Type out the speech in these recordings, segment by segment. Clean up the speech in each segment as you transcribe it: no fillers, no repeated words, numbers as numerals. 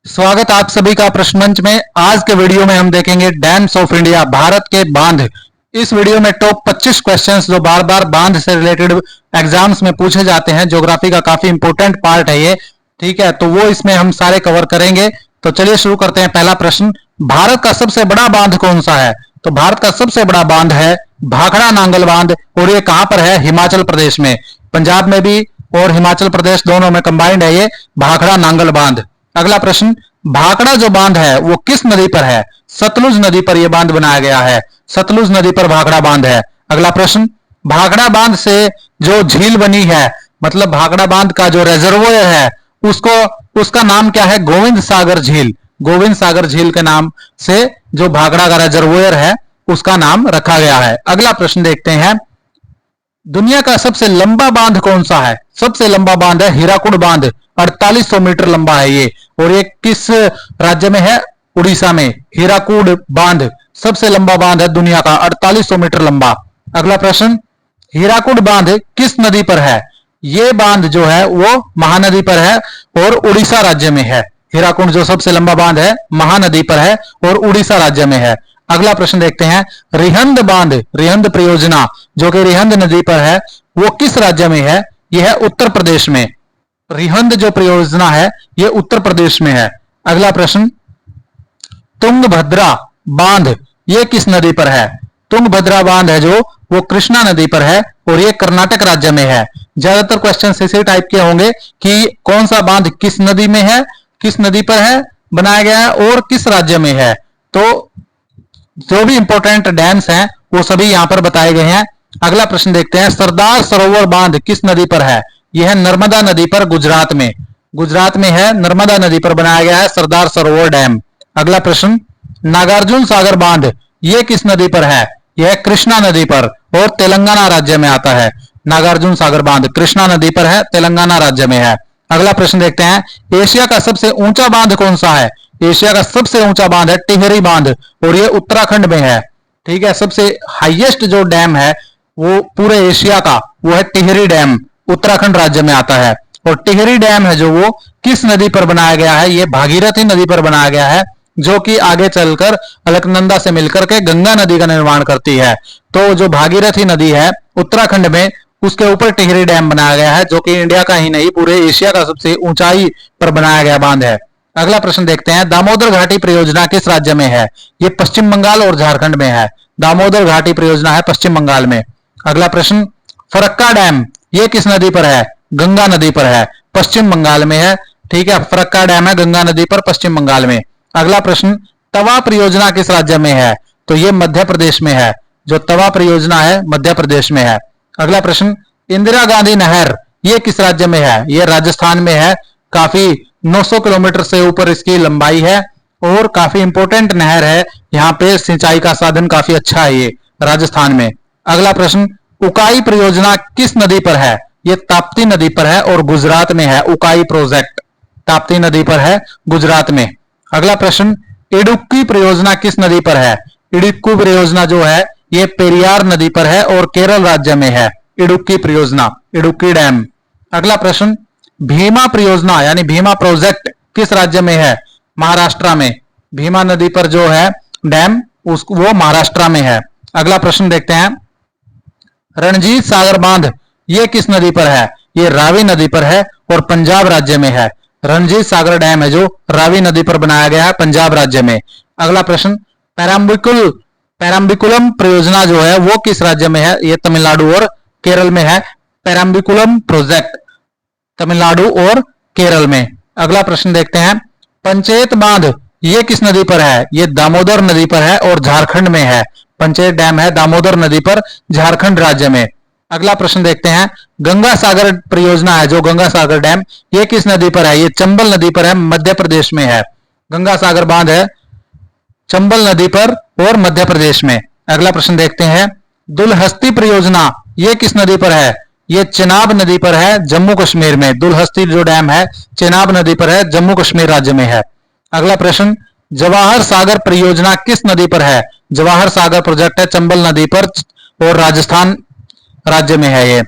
स्वागत आप सभी का प्रश्न मंच में। आज के वीडियो में हम देखेंगे डैम्स ऑफ इंडिया, भारत के बांध। इस वीडियो में टॉप 25 क्वेश्चंस जो बार बार बांध से रिलेटेड एग्जाम्स में पूछे जाते हैं, ज्योग्राफी का काफी इंपॉर्टेंट पार्ट है ये, ठीक है। तो वो इसमें हम सारे कवर करेंगे। तो चलिए शुरू करते हैं। पहला प्रश्न, भारत का सबसे बड़ा बांध कौन सा है? तो भारत का सबसे बड़ा बांध है भाखड़ा नांगल बांध, और ये कहां पर है? हिमाचल प्रदेश में। पंजाब में भी और हिमाचल प्रदेश दोनों में कंबाइंड है ये भाखड़ा नांगल बांध। अगला प्रश्न, भाखड़ा जो बांध है वो किस नदी पर है? सतलुज नदी पर यह बांध बनाया गया है। सतलुज नदी पर भाखड़ा बांध है। अगला प्रश्न, भाखड़ा बांध से जो झील बनी है, मतलब भाखड़ा बांध का जो रेजर्वोयर है, उसका नाम क्या है? गोविंद सागर झील। गोविंद सागर झील के नाम से जो भाखड़ा का रेजर्वोयर है उसका नाम रखा गया है। अगला प्रश्न देखते हैं, दुनिया का सबसे लंबा बांध कौन सा है? सबसे लंबा बांध है हीराकुड बांध, 4800 मीटर लंबा है ये। और ये किस राज्य में है? उड़ीसा में। हीराकुड बांध सबसे लंबा बांध है दुनिया का, 4800 मीटर लंबा। अगला प्रश्न, हीराकुड बांध किस नदी पर है? ये बांध जो है वो महानदी पर है और उड़ीसा राज्य में है। हीराकुंड जो सबसे लंबा बांध है महानदी पर है और उड़ीसा राज्य में है। अगला प्रश्न देखते हैं, रिहंद बांध, रिहंद परियोजना जो कि रिहंद नदी पर है, वो किस राज्य में है? यह है उत्तर प्रदेश में। रिहंद जो परियोजना है यह उत्तर प्रदेश में है। अगला प्रश्न, तुंगभद्रा बांध ये किस नदी पर है? तुंगभद्रा बांध है जो वो कृष्णा नदी पर है और ये कर्नाटक राज्य में है। ज्यादातर क्वेश्चन इसी टाइप के होंगे कि कौन सा बांध किस नदी में है, किस नदी पर है बनाया गया है और किस राज्य में है। तो जो भी इंपॉर्टेंट डैम्स हैं वो सभी यहां पर बताए गए हैं। अगला प्रश्न देखते हैं, सरदार सरोवर बांध किस नदी पर है? यह है नर्मदा नदी पर, गुजरात में। गुजरात में है, नर्मदा नदी पर बनाया गया है सरदार सरोवर डैम। अगला प्रश्न, नागार्जुन सागर बांध यह किस नदी पर है? यह कृष्णा नदी पर और तेलंगाना राज्य में आता है। नागार्जुन सागर बांध कृष्णा नदी पर है, तेलंगाना राज्य में है। अगला प्रश्न देखते हैं, एशिया का सबसे ऊंचा बांध कौन सा है? एशिया का सबसे ऊंचा बांध है टिहरी बांध और ये उत्तराखंड में है, ठीक है। सबसे हाईएस्ट जो डैम है वो पूरे एशिया का, वो है टिहरी डैम, उत्तराखंड राज्य में आता है। और टिहरी डैम है जो वो किस नदी पर बनाया गया है? ये भागीरथी नदी पर बनाया गया है, जो कि आगे चलकर अलकनंदा से मिलकर के गंगा नदी का निर्माण करती है। तो जो भागीरथी नदी है उत्तराखंड में, उसके ऊपर टिहरी डैम बनाया गया है, जो कि इंडिया का ही नहीं पूरे एशिया का सबसे ऊंचाई पर बनाया गया बांध है। अगला प्रश्न देखते हैं, दामोदर घाटी परियोजना किस राज्य में है? ये पश्चिम बंगाल और झारखंड में है। दामोदर घाटी परियोजना है पश्चिम बंगाल में। अगला प्रश्न, फरक्का डैम ये किस नदी पर है? गंगा नदी पर है, पश्चिम बंगाल में है, ठीक है। फरक्का डैम है गंगा नदी पर, पश्चिम बंगाल में। अगला प्रश्न, तवा परियोजना किस राज्य में है? तो ये मध्य प्रदेश में है। जो तवा परियोजना है मध्य प्रदेश में है। अगला प्रश्न, इंदिरा गांधी नहर ये किस राज्य में है? ये राजस्थान में है। काफी 900 किलोमीटर से ऊपर इसकी लंबाई है और काफी इंपोर्टेंट नहर है। यहाँ पे सिंचाई का साधन काफी अच्छा है ये राजस्थान में। अगला प्रश्न, उकाई परियोजना किस नदी पर है? ये ताप्ती नदी पर है और गुजरात में है। उकाई प्रोजेक्ट ताप्ती नदी पर है, गुजरात में। अगला प्रश्न, इडुक्की परियोजना किस नदी पर है? इडुक्की परियोजना जो है ये पेरियार नदी पर है और केरल राज्य में है। इडुक्की परियोजना, इडुक्की डैम। अगला प्रश्न, भीमा परियोजना यानी भीमा प्रोजेक्ट किस राज्य में है? महाराष्ट्र में। भीमा नदी पर जो है डैम वो महाराष्ट्र में है। अगला प्रश्न देखते हैं, रणजीत सागर बांध ये किस नदी पर है? ये रावी नदी पर है और पंजाब राज्य में है। रणजीत सागर डैम है जो रावी नदी पर बनाया गया है, पंजाब राज्य में। अगला प्रश्न, पेराम्बिकुलम परियोजना जो है वो किस राज्य में है? ये तमिलनाडु और केरल में है। पेराम्बिकुलम प्रोजेक्ट तमिलनाडु और केरल में। अगला प्रश्न देखते हैं, पंचेत बांध ये किस नदी पर है? ये दामोदर नदी पर है और झारखंड में है। पंचेत डैम है दामोदर नदी पर, झारखंड राज्य में। अगला प्रश्न देखते हैं, गंगा सागर परियोजना है जो गंगा सागर डैम ये किस नदी पर है? ये चंबल नदी पर है, मध्य प्रदेश में है। गंगा सागर बांध है चंबल नदी पर और मध्य प्रदेश में। अगला प्रश्न देखते हैं, दुलहस्ती परियोजना ये किस नदी पर है? ये चेनाब नदी पर है, जम्मू कश्मीर में। दुलहस्ती जो डैम है चेनाब नदी पर है, जम्मू कश्मीर राज्य में है। अगला प्रश्न, जवाहर सागर परियोजना किस नदी पर है? जवाहर सागर प्रोजेक्ट है चंबल नदी पर और राजस्थान राज्य में है। ये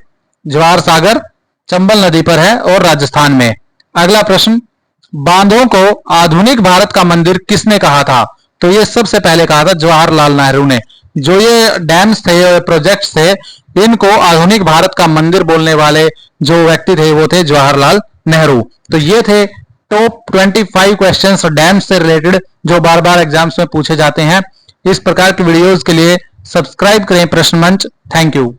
जवाहर सागर चंबल नदी पर है और राजस्थान में। अगला प्रश्न, बांधों को आधुनिक भारत का मंदिर किसने कहा था? तो ये सबसे पहले कहा था जवाहरलाल नेहरू ने। जो ये डैम्स थे, प्रोजेक्ट्स थे, इनको आधुनिक भारत का मंदिर बोलने वाले जो व्यक्ति थे वो थे जवाहरलाल नेहरू। तो ये थे टॉप 25 क्वेश्चंस डैम से रिलेटेड जो बार बार एग्जाम्स में पूछे जाते हैं। इस प्रकार की वीडियोस के लिए सब्सक्राइब करें प्रश्न मंच। Thank you.